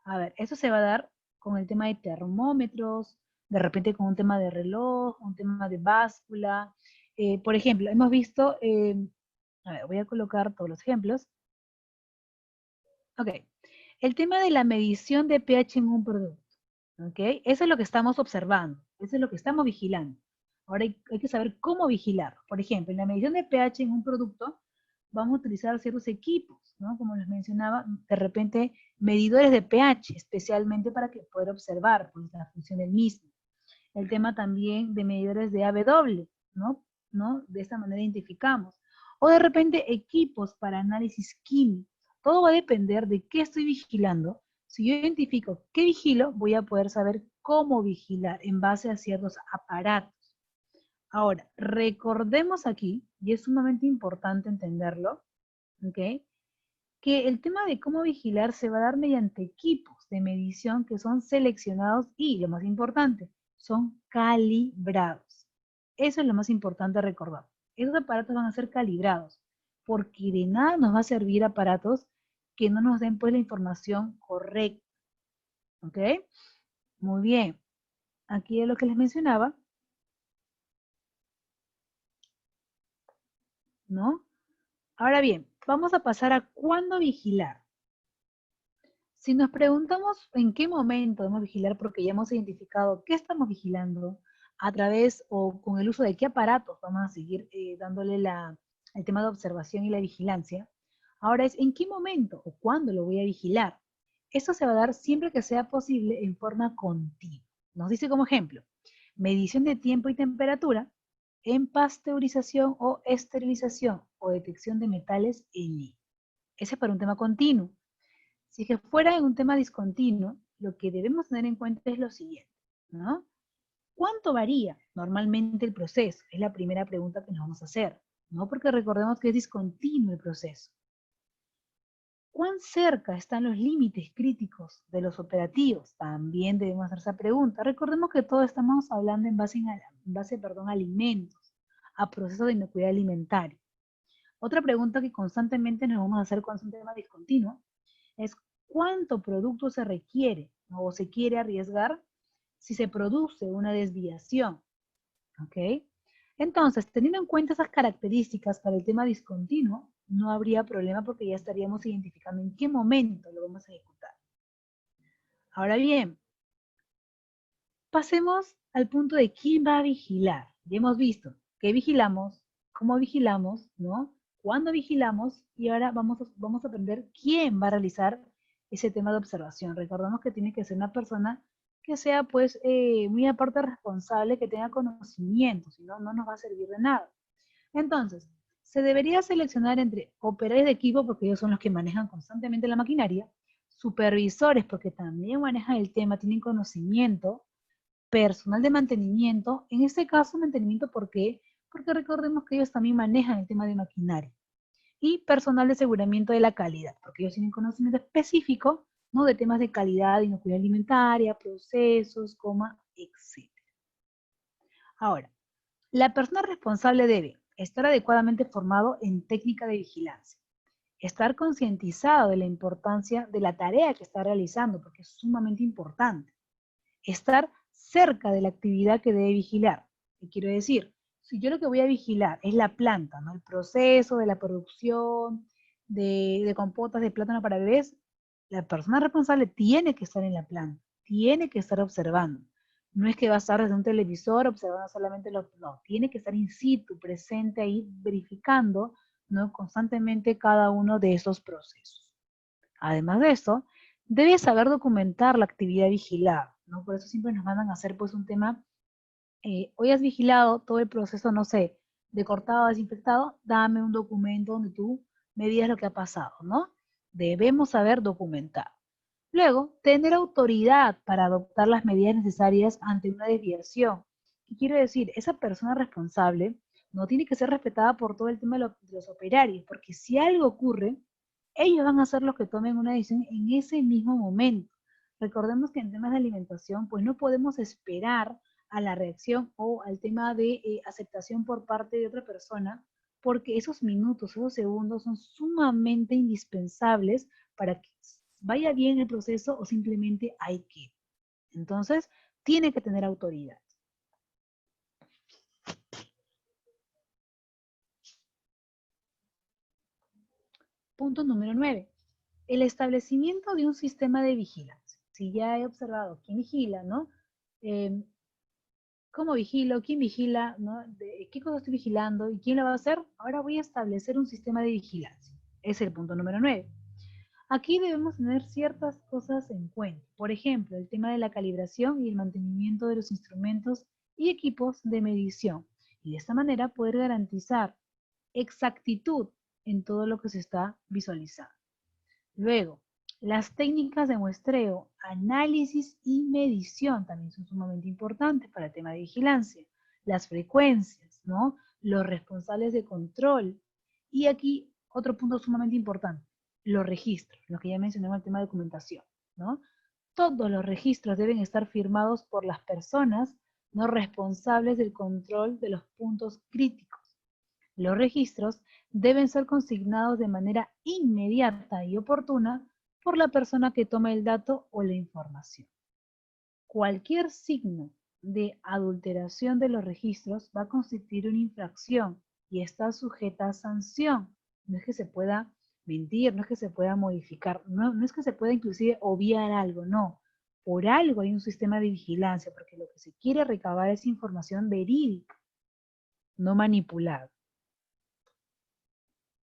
A ver, eso se va a dar con el tema de termómetros, de repente con un tema de reloj, un tema de báscula. Por ejemplo, hemos visto, a ver, voy a colocar todos los ejemplos. Ok, el tema de la medición de pH en un producto. Ok, eso es lo que estamos observando, eso es lo que estamos vigilando. Ahora hay que saber cómo vigilar. Por ejemplo, en la medición de pH en un producto, vamos a utilizar ciertos equipos, ¿no? Como les mencionaba, de repente medidores de pH, especialmente para que pueda observar pues, la función del mismo. El tema también de medidores de AW, ¿no? ¿No? De esta manera identificamos. O de repente equipos para análisis químico. Todo va a depender de qué estoy vigilando. Si yo identifico qué vigilo, voy a poder saber cómo vigilar en base a ciertos aparatos. Ahora, recordemos aquí, y es sumamente importante entenderlo, ¿ok? Que el tema de cómo vigilar se va a dar mediante equipos de medición que son seleccionados y, lo más importante, son calibrados. Eso es lo más importante recordar. Esos aparatos van a ser calibrados, porque de nada nos va a servir aparatos que no nos den pues la información correcta. ¿Ok? Muy bien. Aquí es lo que les mencionaba, ¿no? Ahora bien, vamos a pasar a cuándo vigilar. Si nos preguntamos en qué momento debemos vigilar, porque ya hemos identificado qué estamos vigilando, a través o con el uso de qué aparatos vamos a seguir dándole el tema de observación y la vigilancia, ahora es en qué momento o cuándo lo voy a vigilar. Esto se va a dar siempre que sea posible en forma continua. Nos dice como ejemplo, medición de tiempo y temperatura en pasteurización o esterilización o detección de metales en línea. Ese es para un tema continuo. Si que fuera en un tema discontinuo, lo que debemos tener en cuenta es lo siguiente, ¿no? ¿Cuánto varía normalmente el proceso? Es la primera pregunta que nos vamos a hacer, ¿no? Porque recordemos que es discontinuo el proceso. ¿Cuán cerca están los límites críticos de los operativos? También debemos hacer esa pregunta. Recordemos que todos estamos hablando en base a alimentos, a procesos de inocuidad alimentaria. Otra pregunta que constantemente nos vamos a hacer cuando es un tema discontinuo es cuánto producto se requiere, ¿no? O se quiere arriesgar si se produce una desviación, ¿ok? Entonces, teniendo en cuenta esas características para el tema discontinuo, no habría problema porque ya estaríamos identificando en qué momento lo vamos a ejecutar. Ahora bien, pasemos al punto de quién va a vigilar. Ya hemos visto qué vigilamos, cómo vigilamos, ¿no? Cuándo vigilamos y ahora vamos a aprender quién va a realizar ese tema de observación. Recordemos que tiene que ser una persona que sea pues muy aparte responsable, que tenga conocimiento, si no, no nos va a servir de nada. Entonces, se debería seleccionar entre operadores de equipo, porque ellos son los que manejan constantemente la maquinaria, supervisores, porque también manejan el tema, tienen conocimiento, personal de mantenimiento, en este caso mantenimiento, ¿por qué? Porque recordemos que ellos también manejan el tema de maquinaria. Y personal de aseguramiento de la calidad, porque ellos tienen conocimiento específico, ¿no? De temas de calidad, inocuidad alimentaria, procesos, etc. Ahora, la persona responsable debe estar adecuadamente formado en técnica de vigilancia, estar concientizado de la importancia de la tarea que está realizando, porque es sumamente importante, estar cerca de la actividad que debe vigilar. ¿Qué quiero decir? Si yo lo que voy a vigilar es la planta, ¿no? El proceso de la producción de compotas de plátano para bebés, la persona responsable tiene que estar en la planta, tiene que estar observando. No es que va a estar desde un televisor observando solamente no, tiene que estar in situ, presente ahí, verificando, ¿no? Constantemente cada uno de esos procesos. Además de eso, debe saber documentar la actividad vigilada, ¿no? Por eso siempre nos mandan a hacer pues un tema, hoy has vigilado todo el proceso, no sé, de cortado a desinfectado, dame un documento donde tú me digas lo que ha pasado, ¿no? Debemos saber documentar. Luego, tener autoridad para adoptar las medidas necesarias ante una desviación. ¿Qué quiero decir? Esa persona responsable no tiene que ser respetada por todo el tema de los operarios, porque si algo ocurre, ellos van a ser los que tomen una decisión en ese mismo momento. Recordemos que en temas de alimentación, pues no podemos esperar a la reacción o al tema de aceptación por parte de otra persona, porque esos minutos, esos segundos son sumamente indispensables para que vaya bien el proceso o simplemente hay que. Entonces, tiene que tener autoridad. Punto número 9. El establecimiento de un sistema de vigilancia. Si ya he observado quién vigila, ¿no? ¿Cómo vigilo? ¿Quién vigila? ¿No? ¿De qué cosa estoy vigilando? ¿Y quién lo va a hacer? Ahora voy a establecer un sistema de vigilancia. Es el punto número 9. Aquí debemos tener ciertas cosas en cuenta. Por ejemplo, el tema de la calibración y el mantenimiento de los instrumentos y equipos de medición. Y de esta manera poder garantizar exactitud en todo lo que se está visualizando. Luego, las técnicas de muestreo, análisis y medición también son sumamente importantes para el tema de vigilancia. Las frecuencias, ¿no? Los responsables de control. Y aquí otro punto sumamente importante, los registros, lo que ya mencionaba el tema de documentación, ¿no? Todos los registros deben estar firmados por las personas no responsables del control de los puntos críticos. Los registros deben ser consignados de manera inmediata y oportuna por la persona que toma el dato o la información. Cualquier signo de adulteración de los registros va a constituir una infracción y está sujeta a sanción. No es que se pueda mentir, no es que se pueda modificar, no es que se pueda inclusive obviar algo, no. Por algo hay un sistema de vigilancia, porque lo que se quiere recabar es información verídica, no manipulada.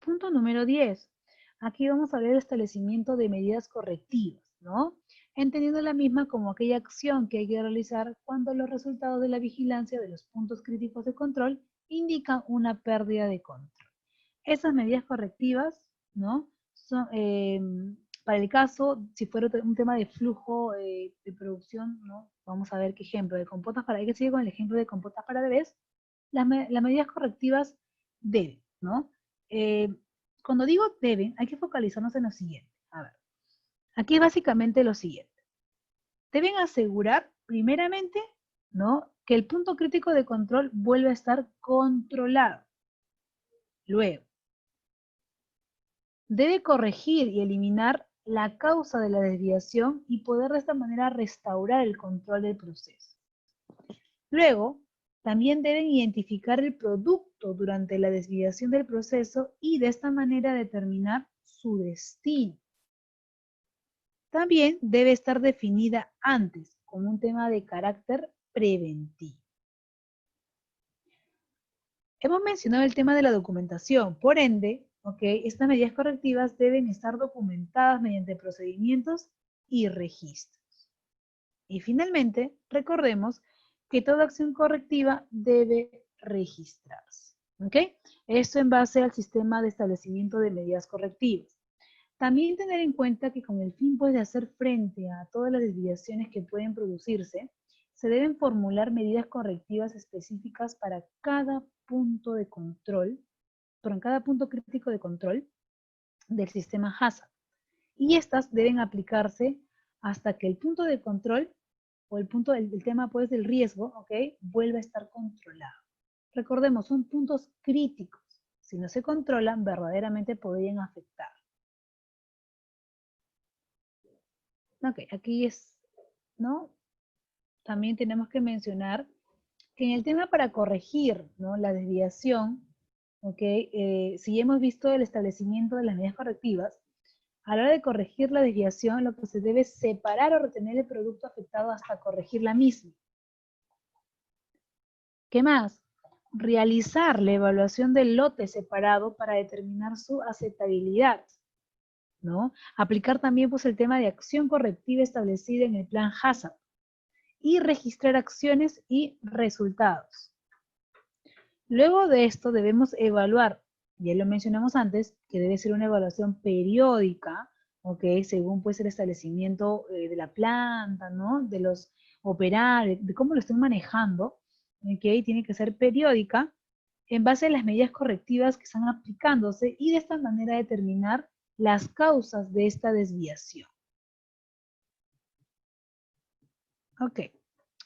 Punto número 10. Aquí vamos a ver el establecimiento de medidas correctivas, ¿no? Entendiendo la misma como aquella acción que hay que realizar cuando los resultados de la vigilancia de los puntos críticos de control indican una pérdida de control. Esas medidas correctivas, ¿no? Son, para el caso, si fuera un tema de flujo de producción, ¿no? Vamos a ver qué ejemplo de compotas para, hay que seguir con el ejemplo de compotas para bebés, las medidas correctivas deben, ¿no? Cuando digo deben, hay que focalizarnos en lo siguiente. A ver, aquí básicamente lo siguiente. Deben asegurar, primeramente, ¿no? Que el punto crítico de control vuelva a estar controlado. Luego, Debe corregir y eliminar la causa de la desviación y poder de esta manera restaurar el control del proceso. Luego, también deben identificar el producto durante la desviación del proceso y de esta manera determinar su destino. También debe estar definida antes como un tema de carácter preventivo. Hemos mencionado el tema de la documentación, por ende, estas medidas correctivas deben estar documentadas mediante procedimientos y registros. Y finalmente, recordemos que toda acción correctiva debe registrarse. Esto en base al sistema de establecimiento de medidas correctivas. También tener en cuenta que con el fin pues, de hacer frente a todas las desviaciones que pueden producirse, se deben formular medidas correctivas específicas para cada punto de control, para cada punto crítico de control del sistema HACCP. Y estas deben aplicarse hasta que el punto de control o el tema pues del riesgo, vuelva a estar controlado. Recordemos, son puntos críticos. Si no se controlan, verdaderamente podrían afectar. Aquí es, ¿no? También tenemos que mencionar que en el tema para corregir, ¿no? La desviación, si hemos visto el establecimiento de las medidas correctivas, a la hora de corregir la desviación, lo que se debe es separar o retener el producto afectado hasta corregir la misma. ¿Qué más? Realizar la evaluación del lote separado para determinar su aceptabilidad, ¿no? Aplicar también pues, el tema de acción correctiva establecida en el plan HACCP y registrar acciones y resultados. Luego de esto debemos evaluar, ya lo mencionamos antes, que debe ser una evaluación periódica, según pues el establecimiento de la planta, ¿no? De los operarios, de cómo lo estén manejando, tiene que ser periódica en base a las medidas correctivas que están aplicándose y de esta manera determinar las causas de esta desviación.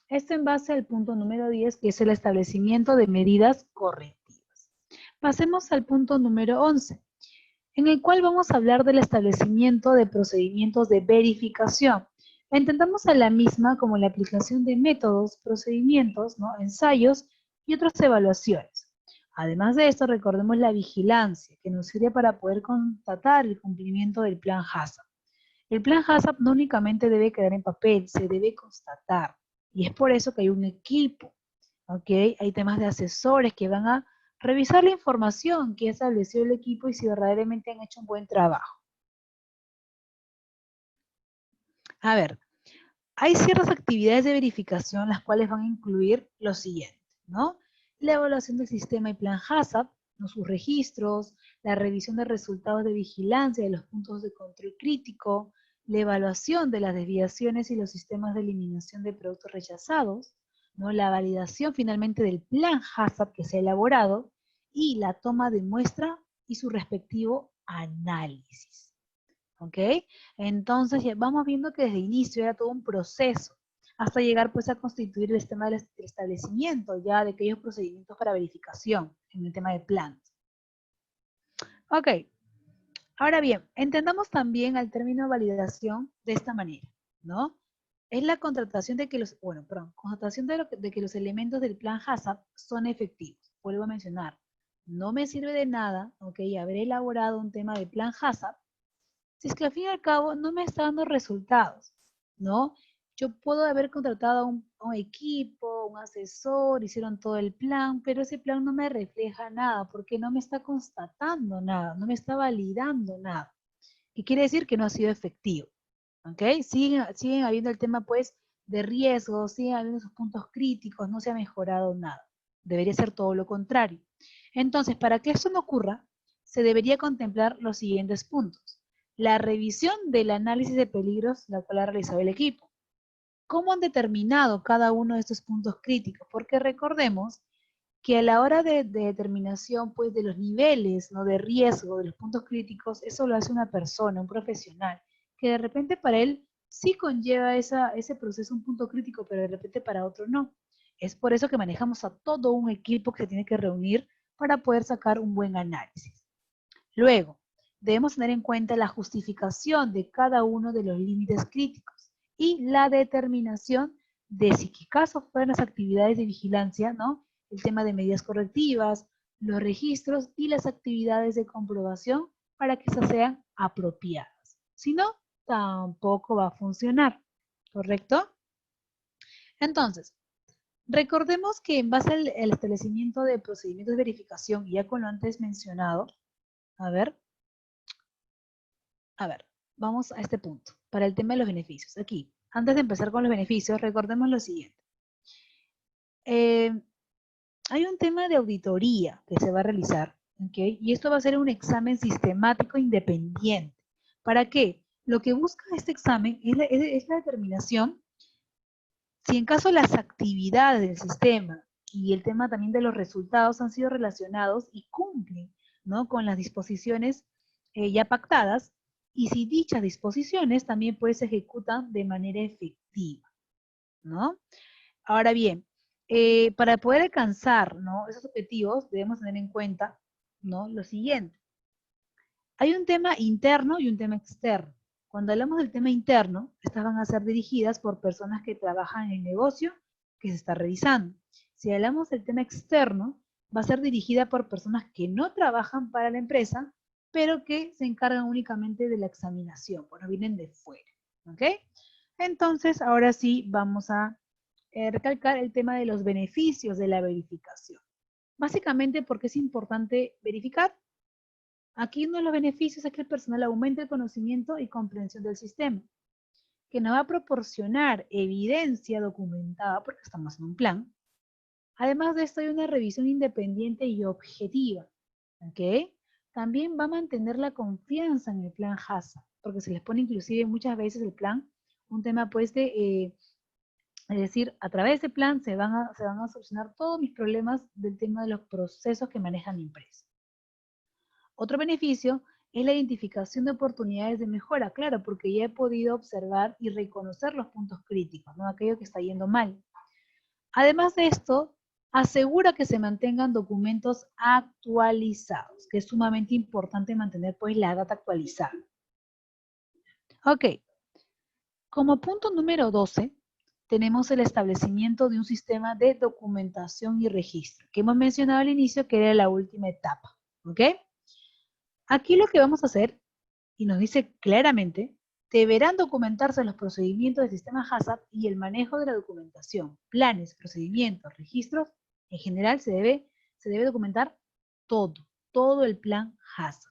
Esto en base al punto número 10, que es el establecimiento de medidas correctivas. Pasemos al punto número 11, en el cual vamos a hablar del establecimiento de procedimientos de verificación. Entendamos a la misma como la aplicación de métodos, procedimientos, ensayos y otras evaluaciones. Además de esto, recordemos la vigilancia, que nos sirve para poder constatar el cumplimiento del plan HACCP. El plan HACCP no únicamente debe quedar en papel, se debe constatar. Y es por eso que hay un equipo, hay temas de asesores que van a revisar la información que estableció el equipo y si verdaderamente han hecho un buen trabajo. A ver, hay ciertas actividades de verificación las cuales van a incluir lo siguiente, ¿no? La evaluación del sistema y plan HACCP, sus registros, la revisión de resultados de vigilancia de los puntos de control crítico, la evaluación de las desviaciones y los sistemas de eliminación de productos rechazados, ¿no? La validación finalmente del plan HACCP que se ha elaborado y la toma de muestra y su respectivo análisis. Entonces ya vamos viendo que desde el inicio era todo un proceso hasta llegar pues a constituir el sistema del establecimiento ya de aquellos procedimientos para verificación en el tema de plantas. Ahora bien, entendamos también al término validación de esta manera, ¿no? Es la contratación de que constatación de que los elementos del plan HACCP son efectivos. Vuelvo a mencionar, no me sirve de nada, haber elaborado un tema de plan HACCP si es que al fin y al cabo no me está dando resultados, ¿no? Yo puedo haber contratado a un equipo, un asesor, hicieron todo el plan, pero ese plan no me refleja nada porque no me está constatando nada, no me está validando nada. ¿Qué quiere decir? Que no ha sido efectivo, Siguen habiendo el tema, pues, de riesgo, siguen habiendo esos puntos críticos, no se ha mejorado nada. Debería ser todo lo contrario. Entonces, para que esto no ocurra, se debería contemplar los siguientes puntos. La revisión del análisis de peligros, la cual ha realizado el equipo. ¿Cómo han determinado cada uno de estos puntos críticos? Porque recordemos que a la hora de determinación pues, de los niveles de riesgo, de los puntos críticos, eso lo hace una persona, un profesional, que de repente para él sí conlleva ese proceso un punto crítico, pero de repente para otro no. Es por eso que manejamos a todo un equipo que se tiene que reunir para poder sacar un buen análisis. Luego, debemos tener en cuenta la justificación de cada uno de los límites críticos y la determinación de si qué casos fueron las actividades de vigilancia, ¿no? El tema de medidas correctivas, los registros y las actividades de comprobación para que esas sean apropiadas. Si no, tampoco va a funcionar, ¿correcto? Entonces, recordemos que en base al establecimiento de procedimientos de verificación, ya con lo antes mencionado, a ver, vamos a este punto, para el tema de los beneficios. Aquí, antes de empezar con los beneficios, recordemos lo siguiente. Hay un tema de auditoría que se va a realizar, ¿ok? Y esto va a ser un examen sistemático independiente. ¿Para qué? Lo que busca este examen es la determinación si en caso las actividades del sistema y el tema también de los resultados han sido relacionados y cumplen, ¿no?, con las disposiciones ya pactadas, y si dichas disposiciones también pues se ejecutan de manera efectiva, ¿no? Ahora bien, para poder alcanzar, ¿no?, esos objetivos debemos tener en cuenta, ¿no?, lo siguiente. Hay un tema interno y un tema externo. Cuando hablamos del tema interno, estas van a ser dirigidas por personas que trabajan en el negocio que se está revisando. Si hablamos del tema externo, va a ser dirigida por personas que no trabajan para la empresa, pero que se encargan únicamente de la examinación, bueno, vienen de fuera, ¿ok? Entonces, ahora sí vamos a recalcar el tema de los beneficios de la verificación. Básicamente, ¿por qué es importante verificar? Aquí uno de los beneficios es que el personal aumente el conocimiento y comprensión del sistema, que nos va a proporcionar evidencia documentada, porque estamos en un plan. Además de esto, hay una revisión independiente y objetiva, ¿ok? También va a mantener la confianza en el plan HACCP, porque se les pone inclusive muchas veces el plan, un tema pues de, es decir, a través de ese plan se van a solucionar todos mis problemas del tema de los procesos que manejan la empresa. Otro beneficio es la identificación de oportunidades de mejora, claro, porque ya he podido observar y reconocer los puntos críticos, ¿no?, aquello que está yendo mal. Además de esto, asegura que se mantengan documentos actualizados, que es sumamente importante mantener pues la data actualizada. Ok, como punto número 12, tenemos el establecimiento de un sistema de documentación y registro, que hemos mencionado al inicio que era la última etapa, ¿ok? Aquí lo que vamos a hacer, y nos dice claramente, deberán documentarse los procedimientos del sistema HACCP y el manejo de la documentación, planes, procedimientos, registros. En general se debe documentar todo el plan HACCP.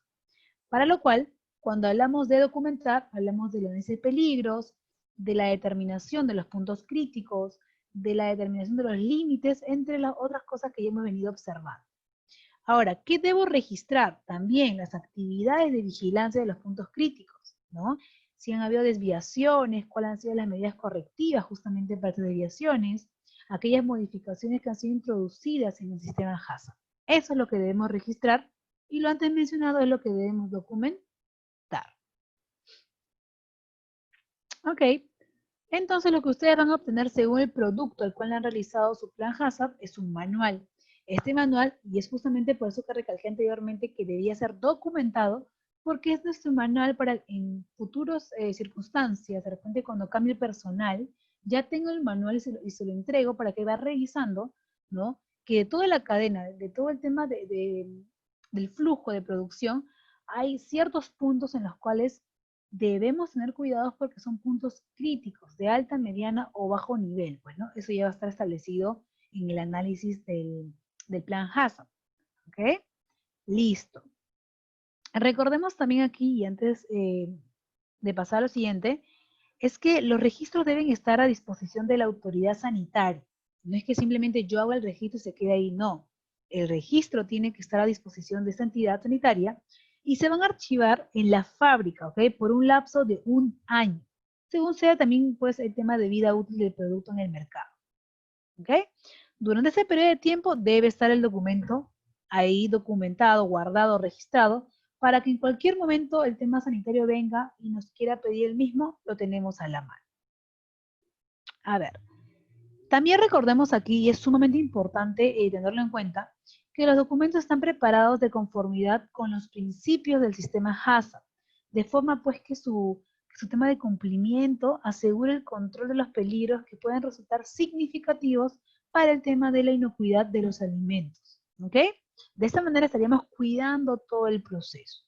Para lo cual, cuando hablamos de documentar, hablamos del análisis de peligros, de la determinación de los puntos críticos, de la determinación de los límites, entre las otras cosas que ya hemos venido observando. Ahora, ¿qué debo registrar? También las actividades de vigilancia de los puntos críticos, ¿no? Si han habido desviaciones, cuáles han sido las medidas correctivas justamente para estas desviaciones, aquellas modificaciones que han sido introducidas en el sistema HACCP. Eso es lo que debemos registrar y lo antes mencionado es lo que debemos documentar. Ok, entonces lo que ustedes van a obtener según el producto al cual han realizado su plan HACCP es un manual. Este manual, y es justamente por eso que recalqué anteriormente que debía ser documentado, porque es nuestro manual para en futuras circunstancias, de repente cuando cambie el personal, ya tengo el manual y se lo entrego para que va revisando, ¿no?, que de toda la cadena, de todo el tema del flujo de producción, hay ciertos puntos en los cuales debemos tener cuidados porque son puntos críticos de alta, mediana o bajo nivel. Pues, ¿no? Eso ya va a estar establecido en el análisis del plan HACCP. ¿Ok? Listo. Recordemos también aquí, y antes de pasar a lo siguiente, es que los registros deben estar a disposición de la autoridad sanitaria. No es que simplemente yo haga el registro y se quede ahí, no. El registro tiene que estar a disposición de esta entidad sanitaria y se van a archivar en la fábrica, ¿ok? Por un lapso de 1 año. Según sea también, pues, el tema de vida útil del producto en el mercado, ¿ok? Durante ese periodo de tiempo debe estar el documento ahí documentado, guardado, registrado, para que en cualquier momento el tema sanitario venga y nos quiera pedir el mismo, lo tenemos a la mano. A ver, también recordemos aquí, y es sumamente importante tenerlo en cuenta, que los documentos están preparados de conformidad con los principios del sistema HACCP, de forma pues que su tema de cumplimiento asegure el control de los peligros que pueden resultar significativos para el tema de la inocuidad de los alimentos. ¿Ok? De esta manera estaríamos cuidando todo el proceso.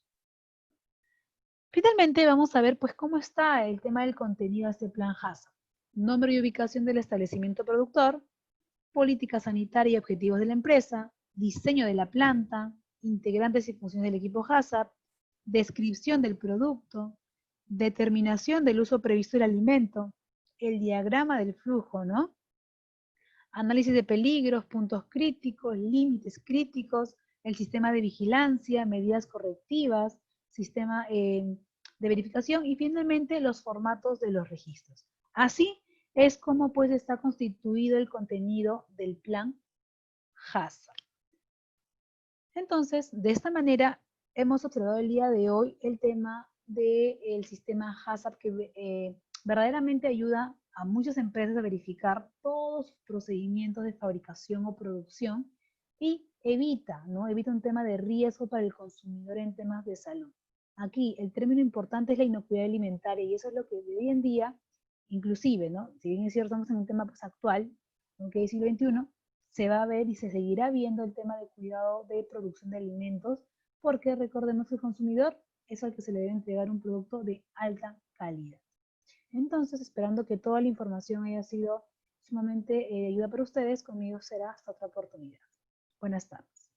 Finalmente vamos a ver pues cómo está el tema del contenido de este plan HACCP. Nombre y ubicación del establecimiento productor, política sanitaria y objetivos de la empresa, diseño de la planta, integrantes y funciones del equipo HACCP, descripción del producto, determinación del uso previsto del alimento, el diagrama del flujo, ¿no? Análisis de peligros, puntos críticos, límites críticos, el sistema de vigilancia, medidas correctivas, sistema de verificación y finalmente los formatos de los registros. Así es como pues está constituido el contenido del plan HACCP. Entonces, de esta manera hemos observado el día de hoy el tema del sistema HACCP que verdaderamente ayuda a muchas empresas a verificar todos sus procedimientos de fabricación o producción y evita, ¿no? Evita un tema de riesgo para el consumidor en temas de salud. Aquí el término importante es la inocuidad alimentaria y eso es lo que de hoy en día, inclusive, ¿no? Si bien es cierto, estamos en un tema pues, actual, aunque es siglo XXI, se va a ver y se seguirá viendo el tema de cuidado de producción de alimentos, porque recordemos que el consumidor es al que se le debe entregar un producto de alta calidad. Entonces, esperando que toda la información haya sido sumamente de ayuda para ustedes, conmigo será hasta otra oportunidad. Buenas tardes.